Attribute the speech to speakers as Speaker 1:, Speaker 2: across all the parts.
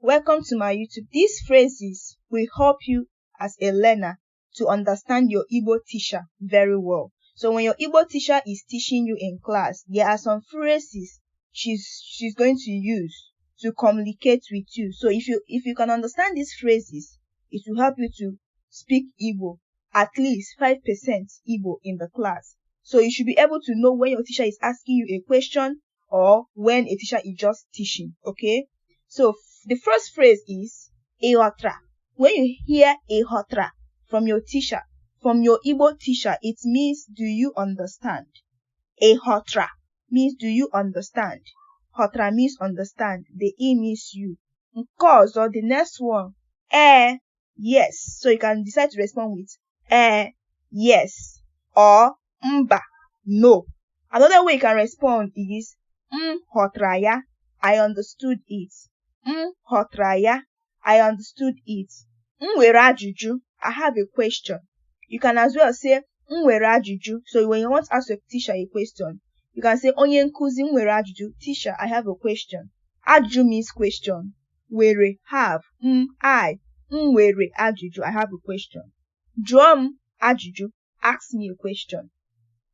Speaker 1: Welcome to my YouTube. These phrases will help you as a learner to understand your Igbo teacher very well. So when your Igbo teacher is teaching you in class, there are some phrases she's going to use to communicate with you. So if you can understand these phrases, it will help you to speak Igbo, at least 5% Igbo in the class. So you should be able to know when your teacher is asking you a question or when a teacher is just teaching, okay? So the first phrase is ehotra. When you hear ehotra from your teacher, from your Igbo teacher, it means do you understand? Ehotra means do you understand? Hotra means understand. The E means you. Cause or the next one, yes. So you can decide to respond with yes or mba, no. Another way you can respond is hotraya, I understood it. Hotraya, I understood it. Nwere ajụjụ, I have a question. You can as well say nwere ajụjụ. So when you want to ask your teacher a question, you can say onye nkuzi nwere ajụjụ. Teacher, I have a question. Ajụjụ means question. Were, have. I. Nwere ajụjụ, I have a question. Jụọ ajụjụ, ask me a question.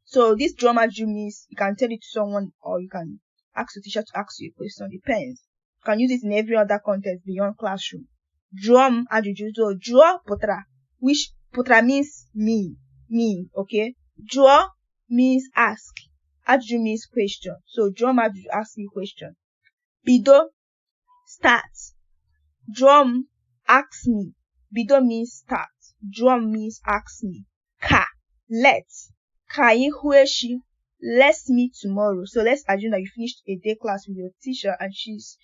Speaker 1: So this jụọ ajụjụ means you can tell it to someone or you can ask your teacher to ask you a question. Depends. You can use it in every other context beyond classroom. Jụọ ajụjụ. So jụọ pụtara, which pụtara means mean, okay? Jụọ means ask. Ajụjụ means question. So jụọ ajụjụ, ask me question. Bido, start. Jụọ, ask me. Bido means start. Jụọ means ask me. Ka, let. Ka anyị hụ echi. Let's meet tomorrow. So let's assume that you finished a day class with your teacher and she's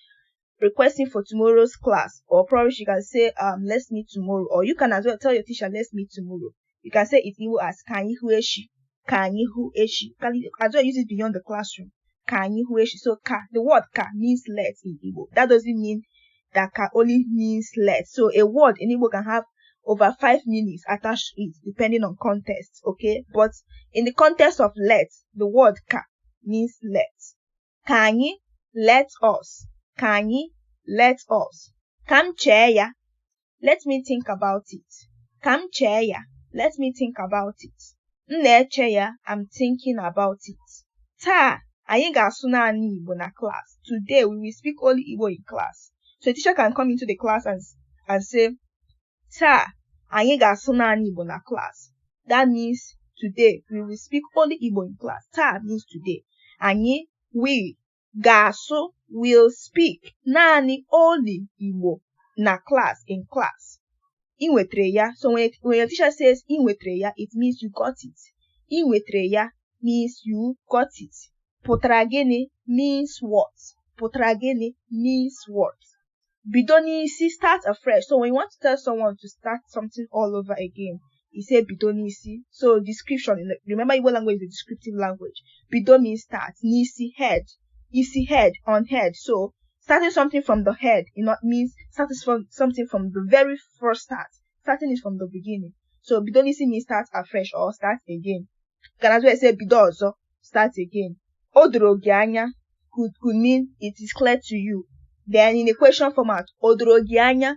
Speaker 1: requesting for tomorrow's class, or probably she can say let's meet tomorrow, or you can as well tell your teacher let's meet tomorrow. You can say it Igbo as ka anyị hụ echi. Ka anyị hụ echi. You can as well use it beyond the classroom. Ka anyị hụ echi. So ka, the word ka means let in Igbo. That doesn't mean that ka only means let. So a word in Igbo can have over 5 meanings attached to it depending on context, okay? But in the context of let, the word ka means let. Ka anyị, let us. Ka anyị, let us. Ka m chee ya, let me think about it. Ka m chee ya, let me think about it. M na-eche ya, I'm thinking about it. Taa, anyị ga-asụ naanị Igbo na class. Today, we will speak only Igbo in class. So a teacher can come into the class and say, Taa, anyị ga-asụ naanị Igbo na class. That means today, we will speak only Igbo in class. Taa means today. Anyị, we, ga-asụ, will speak naanị only Igbo na class, in class. I nwetere ya. So when your teacher says I nwetere ya, it means you got it. I nwetere ya means you got it. Pụtara gịnị means what? Pụtara gịnị means what? Bido n'isi, start afresh. So when you want to tell someone to start something all over again, you say bido n'isi. So description, remember Igbo language is a descriptive language. Bido means start. N'isi, head. Isi, head, on head. So starting something from the head, means starting from something from the very first start. Starting is from the beginning. So bido n'isi means start afresh or start again. You can as well say bido ọzọ, start again. O doro gị anya could mean it is clear to you. Then in a question format, o doro gị anya,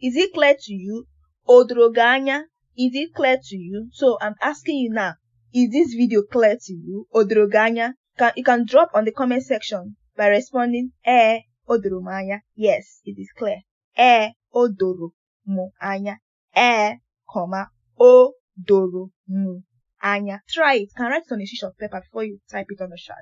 Speaker 1: is it clear to you? O doro gị anya, is it clear to you? So I'm asking you now, is this video clear to you? O doro gị anya. You can drop on the comment section by responding, o doro m anya. Yes, it is clear. O doro m anya. O doro m anya. Try it. You can write it on a sheet of paper before you type it on the chat.